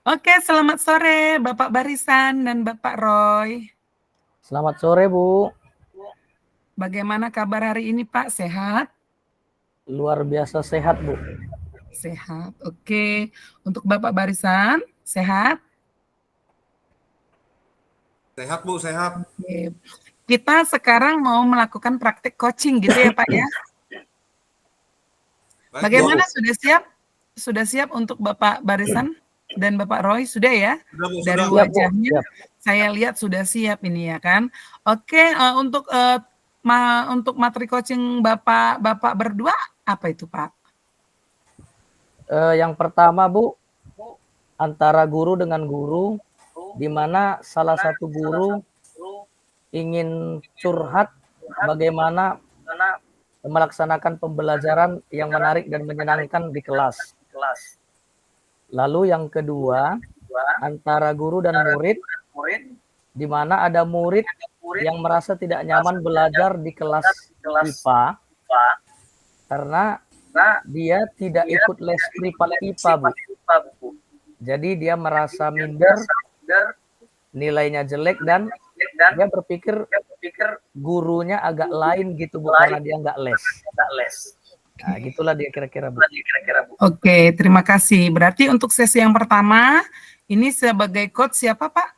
Oke, selamat sore Bapak Barisan dan Bapak Roy. Selamat sore, Bu. Bagaimana kabar hari ini, Pak? Sehat? Luar biasa sehat, Bu. Sehat. Oke. Untuk Bapak Barisan, sehat? Sehat Bu, sehat. Oke. Kita sekarang mau melakukan praktik coaching gitu ya, Pak ya. Baik, Bagaimana Bu. sudah siap? Sudah siap untuk Bapak Barisan dan Bapak Roy? Sudah ya? Sudah Bu, Dari sudah. Siap, Bu. wajahnya Siap. saya lihat sudah siap ini ya kan. Oke, untuk materi coaching Bapak berdua apa itu, Pak? Yang pertama, Bu, antara guru dengan guru, di mana salah satu guru ingin curhat bagaimana melaksanakan pembelajaran yang menarik dan menyenangkan di kelas. Lalu yang kedua, antara guru dan murid, di mana ada murid yang merasa tidak nyaman belajar di kelas IPA karena dia tidak ikut les privat IPA, Bu. Jadi dia merasa minder, nilainya jelek, dan dia berpikir gurunya agak lain gitu, Bu, karena dia nggak les. Nah, gitulah dia kira-kira, Bu. Oke, terima kasih. Berarti untuk sesi yang pertama, ini sebagai coach siapa, Pak?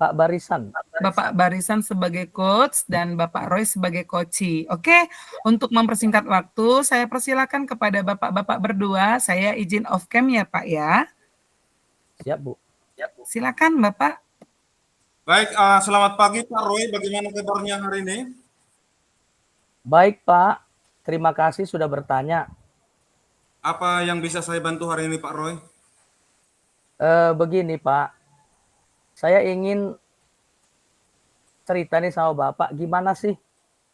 Pak Barisan. Bapak Barisan sebagai coach dan Bapak Roy sebagai coachee. Oke, untuk mempersingkat waktu, saya persilakan kepada Bapak-Bapak berdua. Saya izin off cam ya, Pak ya. Siap, Bu. Silakan, Bapak. Baik, selamat pagi Pak Roy. Bagaimana kabarnya hari ini? Baik, Pak. Terima kasih sudah bertanya. Apa yang bisa saya bantu hari ini Pak Roy? Begini, Pak. Saya ingin cerita nih sama Bapak, gimana sih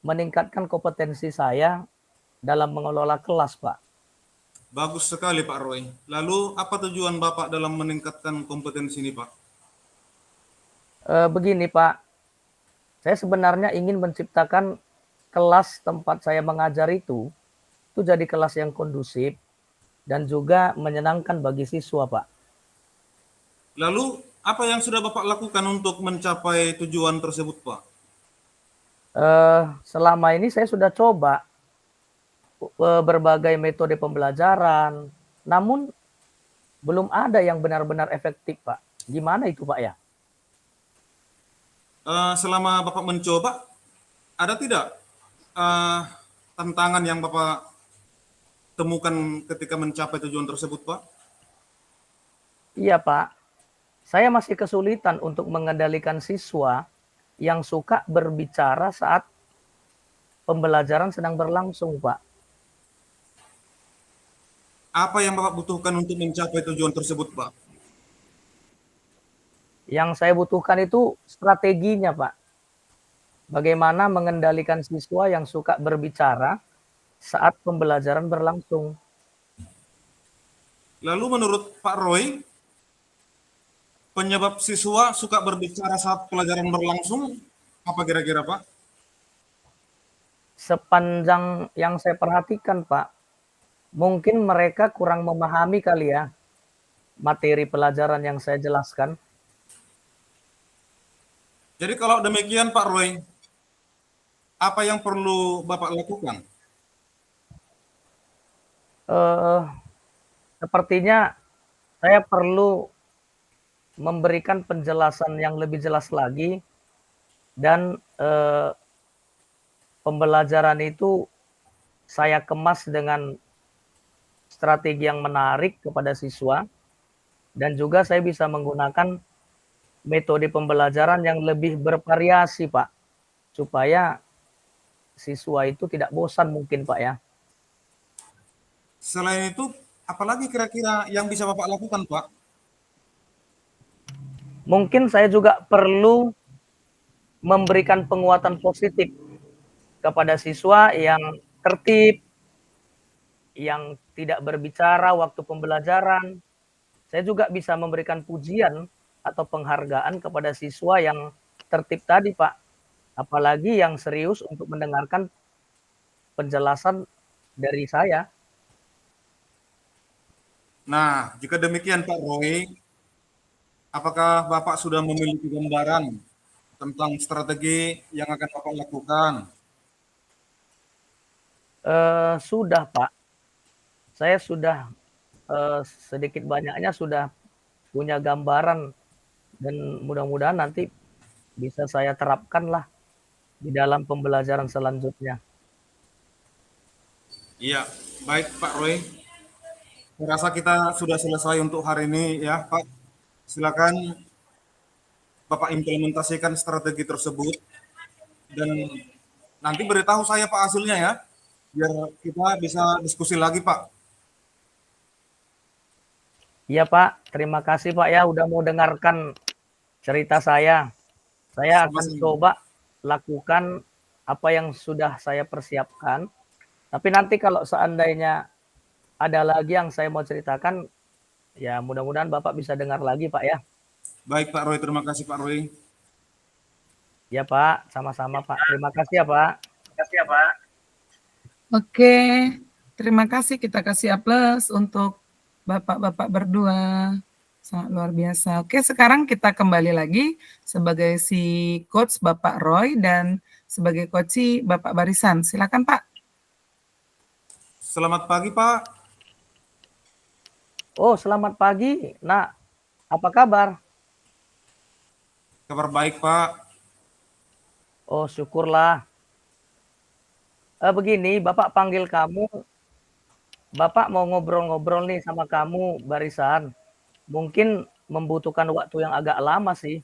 meningkatkan kompetensi saya dalam mengelola kelas, Pak. Bagus sekali Pak Roy. Lalu apa tujuan Bapak dalam meningkatkan kompetensi ini Pak? Begini, Pak. Saya sebenarnya ingin menciptakan kelas tempat saya mengajar itu jadi kelas yang kondusif dan juga menyenangkan bagi siswa, Pak. Lalu apa yang sudah Bapak lakukan untuk mencapai tujuan tersebut Pak? Selama ini saya sudah coba berbagai metode pembelajaran, namun belum ada yang benar-benar efektif, Pak. Gimana itu, Pak ya? Selama Bapak mencoba, ada tidak tantangan yang Bapak temukan ketika mencapai tujuan tersebut Pak? Iya, Pak. Saya masih kesulitan untuk mengendalikan siswa yang suka berbicara saat pembelajaran sedang berlangsung, Pak. Apa yang Bapak butuhkan untuk mencapai tujuan tersebut Pak? Yang saya butuhkan itu strateginya, Pak. Bagaimana mengendalikan siswa yang suka berbicara saat pembelajaran berlangsung. Lalu menurut Pak Roy, penyebab siswa suka berbicara saat pelajaran berlangsung apa kira-kira Pak? Sepanjang yang saya perhatikan, Pak, mungkin mereka kurang memahami kali ya materi pelajaran yang saya jelaskan. Jadi kalau demikian Pak Roy, apa yang perlu Bapak lakukan? Sepertinya saya perlu memberikan penjelasan yang lebih jelas lagi dan pembelajaran itu saya kemas dengan strategi yang menarik kepada siswa dan juga saya bisa menggunakan metode pembelajaran yang lebih bervariasi, Pak, supaya siswa itu tidak bosan mungkin, Pak ya. Selain itu, apalagi kira-kira yang bisa Bapak lakukan Pak? Mungkin saya juga perlu memberikan penguatan positif kepada siswa yang tertib, yang tidak berbicara waktu pembelajaran. Saya juga bisa memberikan pujian atau penghargaan kepada siswa yang tertib tadi, Pak. Apalagi yang serius untuk mendengarkan penjelasan dari saya. Nah, jika demikian Pak Roy, apakah Bapak sudah memiliki gambaran tentang strategi yang akan Bapak lakukan? Sudah Pak, saya sudah sedikit banyaknya sudah punya gambaran dan mudah-mudahan nanti bisa saya terapkan lah di dalam pembelajaran selanjutnya. Iya, baik Pak Roy. Saya rasa kita sudah selesai untuk hari ini ya Pak. Silakan Bapak implementasikan strategi tersebut dan nanti beritahu saya Pak hasilnya ya, biar kita bisa diskusi lagi Pak. Iya Pak, terima kasih Pak ya udah mau dengarkan cerita saya. Saya akan Sama-sama. coba lakukan apa yang sudah saya persiapkan. Tapi nanti kalau seandainya ada lagi yang saya mau ceritakan, ya mudah-mudahan Bapak bisa dengar lagi Pak ya. Baik Pak Roy, terima kasih Pak Roy. Ya Pak, sama-sama Pak. Terima kasih ya Pak. Oke, terima kasih. Kita kasih aplaus untuk bapak-bapak berdua. Sangat luar biasa. Oke, sekarang kita kembali lagi sebagai si coach Bapak Roy dan sebagai coach Bapak Barisan. Silakan Pak. Selamat pagi Pak. Oh, selamat pagi. Nah, apa kabar? Kabar baik Pak. Oh, syukurlah. Begini, Bapak panggil kamu. Bapak mau ngobrol-ngobrol nih sama kamu, Barisan. Mungkin membutuhkan waktu yang agak lama sih.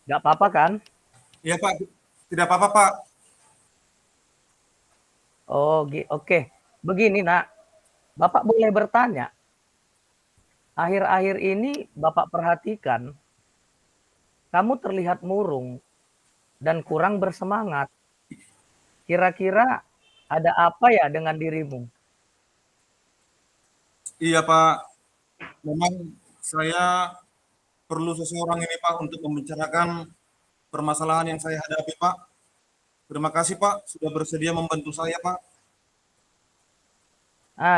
Nggak apa-apa kan? Iya Pak, tidak apa-apa Pak. Oh, oke. Begini, Nak. Bapak boleh bertanya. Akhir-akhir ini Bapak perhatikan, kamu terlihat murung dan kurang bersemangat. Kira-kira ada apa ya dengan dirimu? Iya Pak, memang saya perlu seseorang ini Pak untuk membicarakan permasalahan yang saya hadapi Pak. Terima kasih Pak sudah bersedia membantu saya Pak.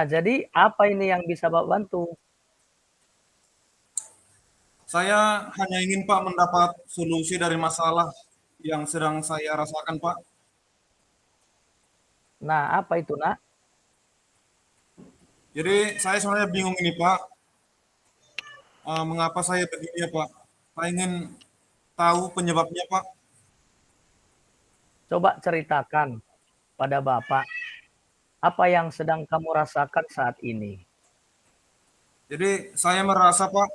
Jadi apa ini yang bisa Bapak bantu? Saya hanya ingin Pak mendapat solusi dari masalah yang sedang saya rasakan Pak. Nah, apa itu, Nak? Jadi saya sebenarnya bingung ini Pak, mengapa saya begini ya Pak. Saya ingin tahu penyebabnya Pak. Coba ceritakan pada Bapak, apa yang sedang kamu rasakan saat ini? Jadi saya merasa Pak,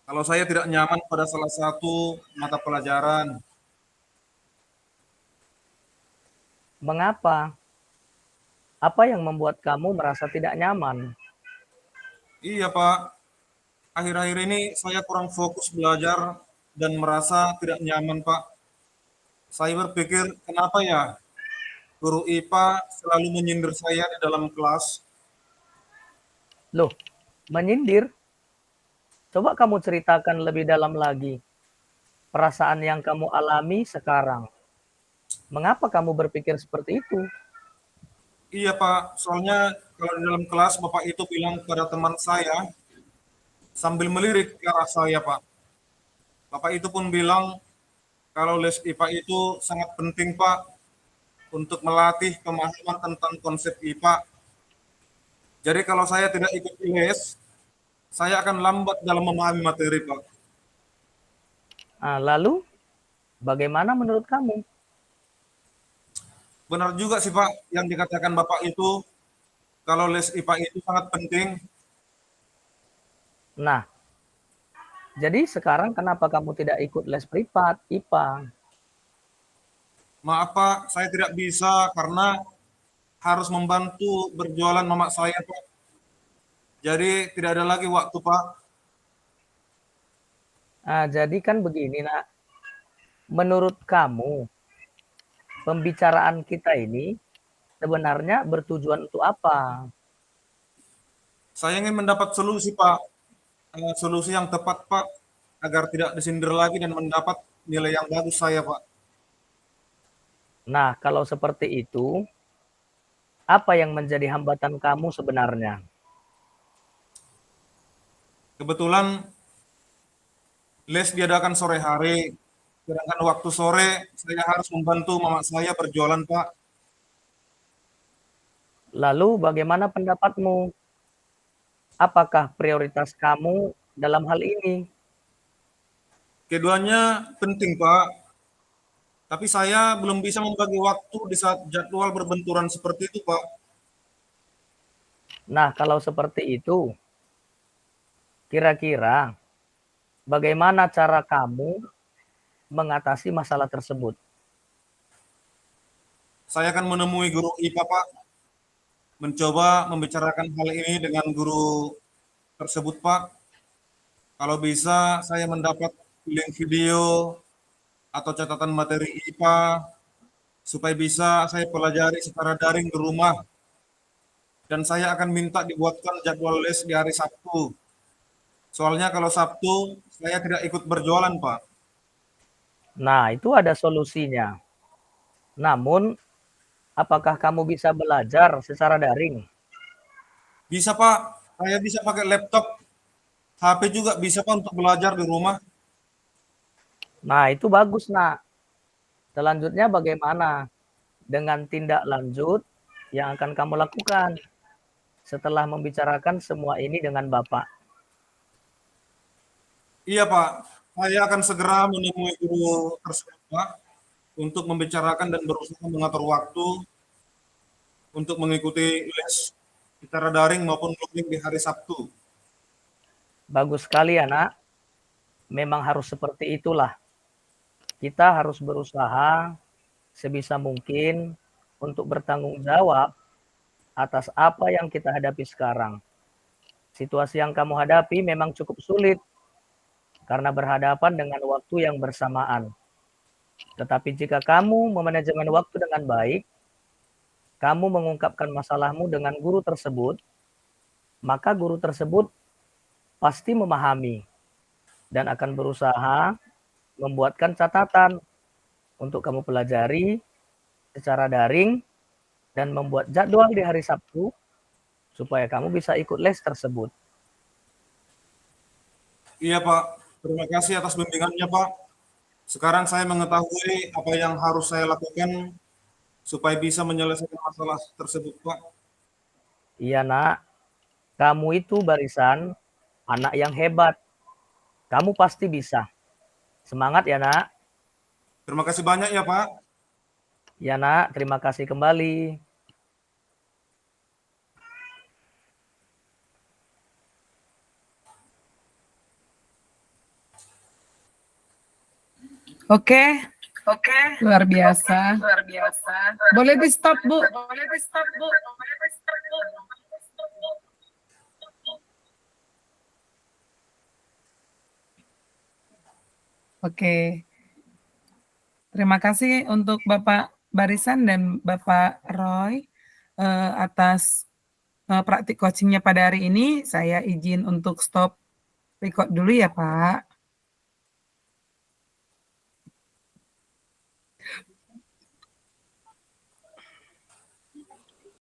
kalau saya tidak nyaman pada salah satu mata pelajaran. Mengapa? Apa yang membuat kamu merasa tidak nyaman? Iya Pak, akhir-akhir ini saya kurang fokus belajar dan merasa tidak nyaman Pak. Saya berpikir kenapa ya guru IPA selalu menyindir saya di dalam kelas. Loh, menyindir? Coba kamu ceritakan lebih dalam lagi perasaan yang kamu alami sekarang. Mengapa kamu berpikir seperti itu? Iya Pak, soalnya kalau di dalam kelas Bapak itu bilang kepada teman saya sambil melirik ke arah saya Pak. Bapak itu pun bilang kalau les IPA itu sangat penting Pak untuk melatih pemahaman tentang konsep IPA. Jadi kalau saya tidak ikut les, saya akan lambat dalam memahami materi Pak. Lalu, bagaimana menurut kamu? Benar juga sih Pak yang dikatakan Bapak itu kalau les IPA itu sangat penting. Nah, jadi sekarang kenapa kamu tidak ikut les privat, IPA? Maaf Pak, saya tidak bisa karena harus membantu berjualan mama saya Pak. Jadi tidak ada lagi waktu Pak. Jadi kan begini, Nak. Menurut kamu, pembicaraan kita ini sebenarnya bertujuan untuk apa? Saya ingin mendapat solusi Pak, solusi yang tepat Pak, agar tidak disindir lagi dan mendapat nilai yang bagus saya Pak. Nah, kalau seperti itu, apa yang menjadi hambatan kamu sebenarnya? Kebetulan les diadakan sore hari, sedangkan waktu sore saya harus membantu mama saya berjualan, Pak. Lalu bagaimana pendapatmu? Apakah prioritas kamu dalam hal ini? Keduanya penting, Pak. Tapi saya belum bisa membagi waktu di saat jadwal berbenturan seperti itu, Pak. Nah, kalau seperti itu, kira-kira bagaimana cara kamu mengatasi masalah tersebut? Saya akan menemui guru IPA, Pak. Mencoba membicarakan hal ini dengan guru tersebut, Pak. Kalau bisa saya mendapat link video atau catatan materi IPA supaya bisa saya pelajari secara daring di rumah. Dan saya akan minta dibuatkan jadwal les di hari Sabtu. Soalnya kalau Sabtu saya tidak ikut berjualan, Pak. Nah, itu ada solusinya. Namun, apakah kamu bisa belajar secara daring? Bisa, Pak. Saya bisa pakai laptop. HP juga bisa, Pak, untuk belajar di rumah. Nah, itu bagus, Nak. Selanjutnya bagaimana dengan tindak lanjut yang akan kamu lakukan setelah membicarakan semua ini dengan Bapak? Iya, Pak. Saya akan segera menemui guru tersebut, Pak, untuk membicarakan dan berusaha mengatur waktu untuk mengikuti les secara daring maupun luring di hari Sabtu. Bagus sekali ya, Nak. Memang harus seperti itulah. Kita harus berusaha sebisa mungkin untuk bertanggung jawab atas apa yang kita hadapi sekarang. Situasi yang kamu hadapi memang cukup sulit karena berhadapan dengan waktu yang bersamaan. Tetapi jika kamu memanajemen waktu dengan baik, kamu mengungkapkan masalahmu dengan guru tersebut, maka guru tersebut pasti memahami dan akan berusaha membuatkan catatan untuk kamu pelajari secara daring dan membuat jadwal di hari Sabtu supaya kamu bisa ikut les tersebut. Iya, Pak. Terima kasih atas bimbingannya, Pak. Sekarang saya mengetahui apa yang harus saya lakukan supaya bisa menyelesaikan masalah tersebut, Pak. Iya, Nak. Kamu itu barisan anak yang hebat. Kamu pasti bisa. Semangat ya, Nak. Terima kasih banyak ya, Pak. Ya, Nak. Terima kasih kembali. Oke, luar biasa. Boleh di stop, Bu. Oke. Terima kasih untuk Bapak Barisan dan Bapak Roy atas praktik coachingnya pada hari ini. Saya izin untuk stop record dulu ya, Pak.